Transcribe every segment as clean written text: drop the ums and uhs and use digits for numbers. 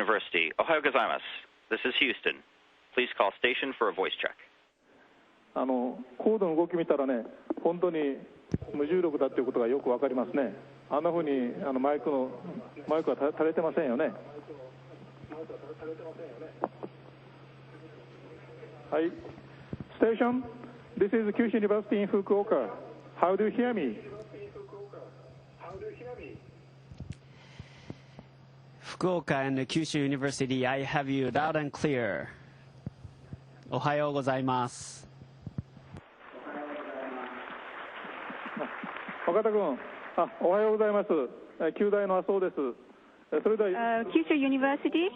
University. Ohayou gozaimasu. This is Houston. Please call station for a voice check. コードの動き見たらね、本当に無重力だということがよくわかりますね。あんなふうにマイクが垂れてませんよね。はい。Station, this is Kyushu University in Fukuoka. How do you hear me? Fukuoka and Kyushu University, I have you loud and clear. おはようございます。若田君、おはようございます。旧大の麻生です。それでは、Kyushu University,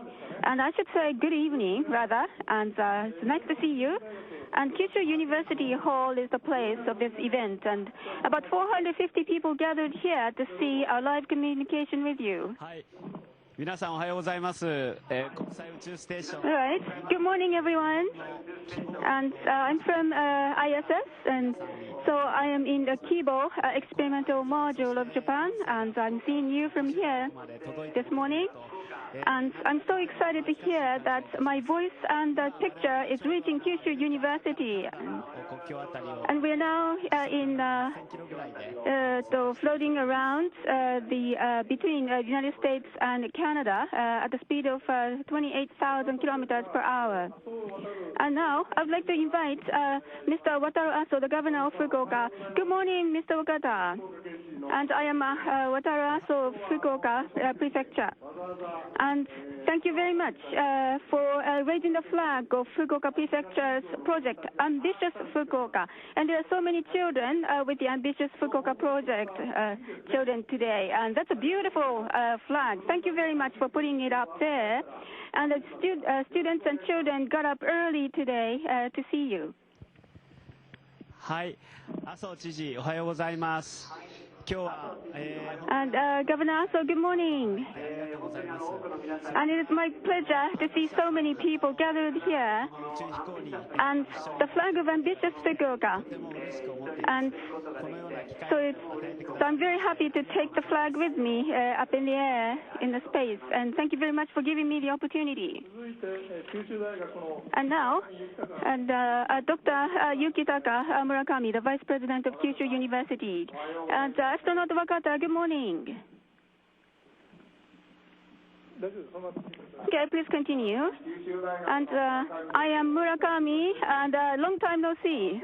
and I should say good evening, rather, and it's nice to see you. And Kyushu University Hall is the place of this event, and about 450 people gathered here to see our live communication with you. はい。皆さんおはようございます。国際宇宙ステーション。All right. Good morning, everyone. And I'm from ISS, and so I am in the Kibo experimental module of Japan, and I'm seeing you from here this morning. And I'm so excited to hear that my voice and picture is reaching Kyushu University. And we're now floating around between the United States and Canada at the speed of 28,000 kilometers per hour. And now I'd like to invite Mr. Wataru Aso, the governor of Fukuoka. Good morning, Mr. Wakata. And I am Wataru Aso of Fukuoka Prefecture. And thank you very much for raising the flag of Fukuoka Prefecture's project, Ambitious Fukuoka. And there are so many children with the Ambitious Fukuoka project, children today. And that's a beautiful flag. Thank you very much for putting it up there. And the students and children got up early today to see you. はい、麻生知事、おはようございます。And Governor Aso, good morning. And it is my pleasure to see so many people gathered here, and the flag of Ambitious Fukuoka. And so I'm very happy to take the flag with me up in the air, in the space. And thank you very much for giving me the opportunity. And now, Dr. Yukitaka Murakami, the Vice President of Kyushu University. And Astronaut Wakata, good morning. Okay, please continue. And I am Murakami, and long time no see.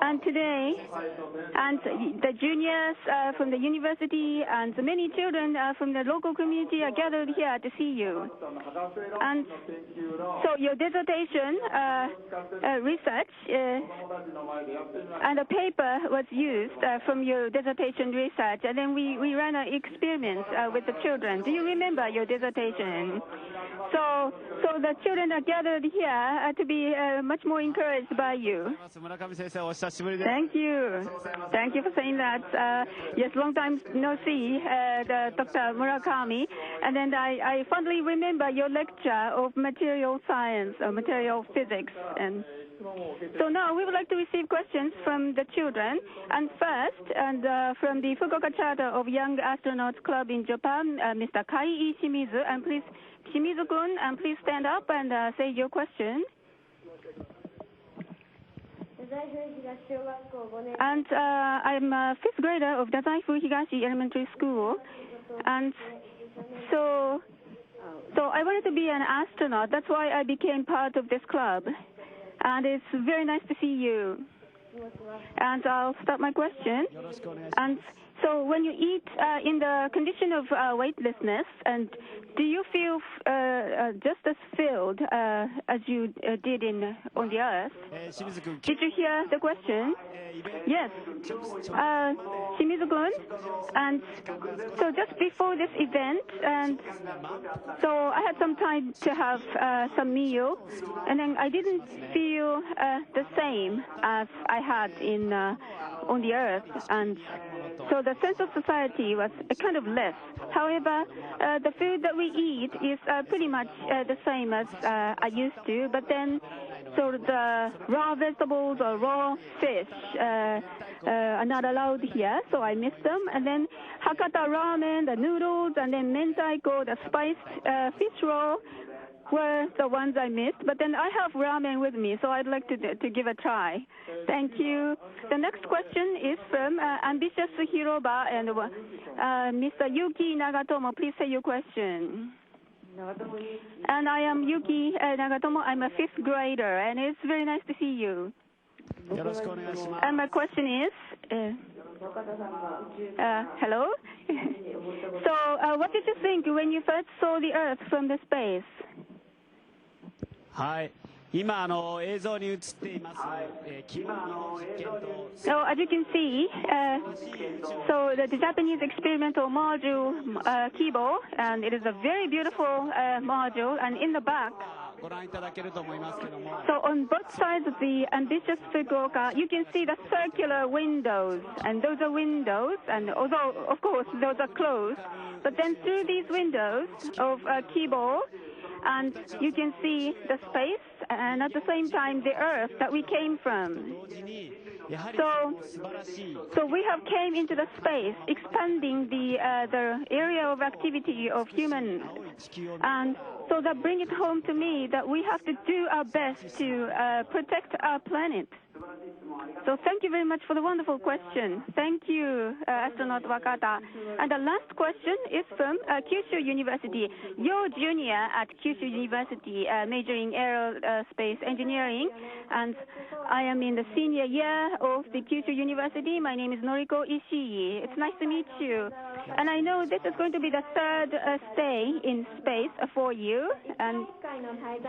And today, and the juniors from the university and many children from the local community are gathered here to see you. And so your dissertation research and a paper was used from your dissertation research, and then we ran an experiment with the children. Do you remember your dissertation? So the children are gathered here to be much more encouraged by you. Thank you. Thank you for saying that. Yes, long time no see, Dr. Murakami. And then I fondly remember your lecture of material science, or material physics. And so now we would like to receive questions from the children. And first, from the Fukuoka Charter of Young Astronauts Club in Japan, Mr. Kai Shimizu. And please, Shimizu-kun, and please stand up and say your question. And I'm a fifth grader of Dazaifu Higashi Elementary School. And so I wanted to be an astronaut. That's why I became part of this club. And it's very nice to see you. And I'll start my question. And so when you eat in the condition of weightlessness, and do you feel just as filled as you did on the Earth? Did you hear the question? Yes. Shimizu-kun. And so just before this event, and so I had some time to have some meal, and then I didn't feel the same as I had on the Earth. And So the sense of society was kind of less. However, the food that we eat is pretty much the same as I used to, but then so the raw vegetables or raw fish are not allowed here, so I miss them. And then Hakata ramen, the noodles, and then mentaiko, the spiced fish roll were the ones I missed. But then I have ramen with me, so I'd like to give a try. Thank you. The next question is from Ambitious Hiroba and Mr. Yuki Nagatomo. Please say your question. And I am Yuki Nagatomo. I'm a 5th grader, and it's very nice to see you. And my question is, hello? So what did you think when you first saw the Earth from the space? はい、今映像に映っています、希望の実験と So as you can see, so the Japanese experimental module Kibo, and it is a very beautiful module, and in the back, ご覧いただけると思いますけども so on both sides of the ambitious Fukuoka, you can see the circular windows, and those are windows, and although of course those are closed, but then through these windows of Kibo, and you can see the space and at the same time the Earth that we came from. So we have came into the space, expanding the area of activity of humans, and so that bring it home to me that we have to do our best to protect our planet. So thank you very much for the wonderful question. Thank you, astronaut Wakata. And the last question is from Kyushu University. Yo Junior at Kyushu University, majoring aerospace engineering. And I am in the senior year of the Kyushu University. My name is Noriko Ishii. It's nice to meet you. And I know this is going to be the third stay in space for you. And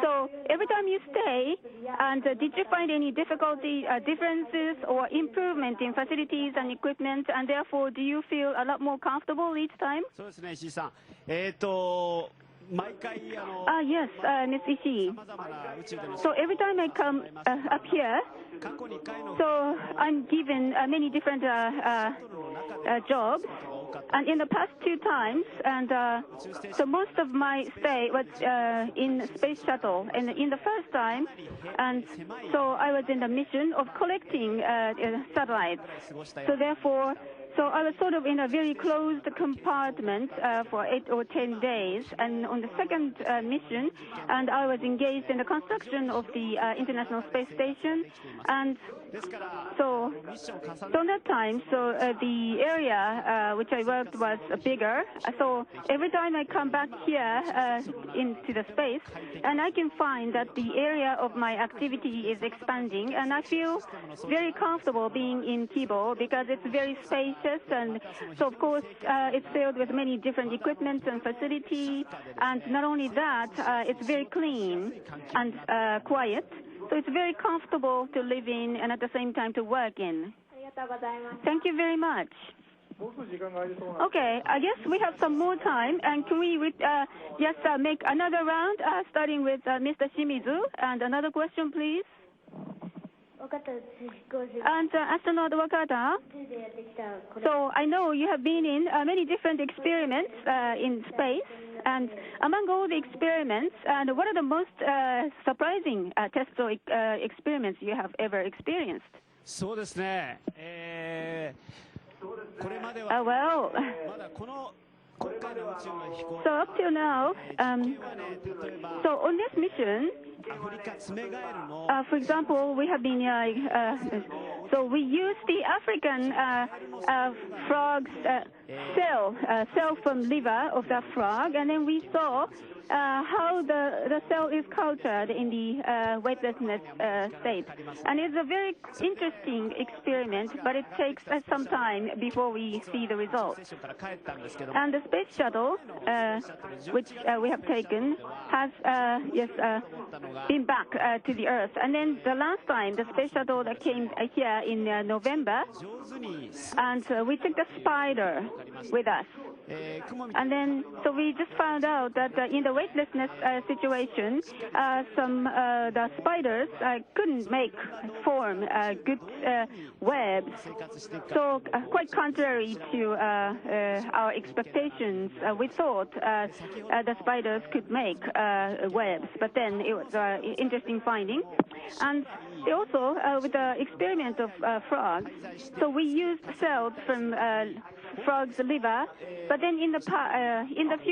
so every time you stay, and did you find any difficulty, differences or improvement in facilities and equipment, and therefore do you feel a lot more comfortable each time? そうですね、石井さん。毎回yes, Ms. Ishii. 様々な宇宙での So every time I come up here, 過去2回の so I'm given many different jobs, and in the past 2 times, and so most of my stay was in space shuttle, and in the first time, and so I was in the mission of collecting satellites. So therefore, so I was sort of in a very closed compartment for 8 or 10 days, and on the second mission, and I was engaged in the construction of the International Space Station, and so that time, so the area which I worked was bigger. So every time I come back here into the space, and I can find that the area of my activity is expanding, and I feel very comfortable being in Kibo because it's very spacious, and so of course it's filled with many different equipment and facility, and not only that, it's very clean and quiet. So it's very comfortable to live in and at the same time to work in. Thank you very much. Okay, I guess we have some more time, and can we just make another round, starting with Mr. Shimizu, and another question, please. And astronaut Wakata, so I know you have been in many different experiments in space, and among all the experiments, and what are the most surprising tests or experiments you have ever experienced? そうですね。これまでは Well, まだこの今回の宇宙の飛行 so up till now, 例えば so on this mission, アフリカツメガエルの for example, we have been, so we use the African frog's cell from liver of the frog, and then we saw how the cell is cultured in the weightlessness state. And it's a very interesting experiment, but it takes some time before we see the results. から帰ったんですけど And the space shuttle, which we have taken, has been back to the Earth. And then the last time, the space shuttle that came here in November, 上手に and we took the spider with us. And then, so we just found out that in the weightlessness situation, the spiders couldn't form good webs. So quite contrary to our expectations, we thought the spiders could make webs, but then it was an interesting finding. And also with the experiment of frogs, so we used cells from frog's liver, but then in the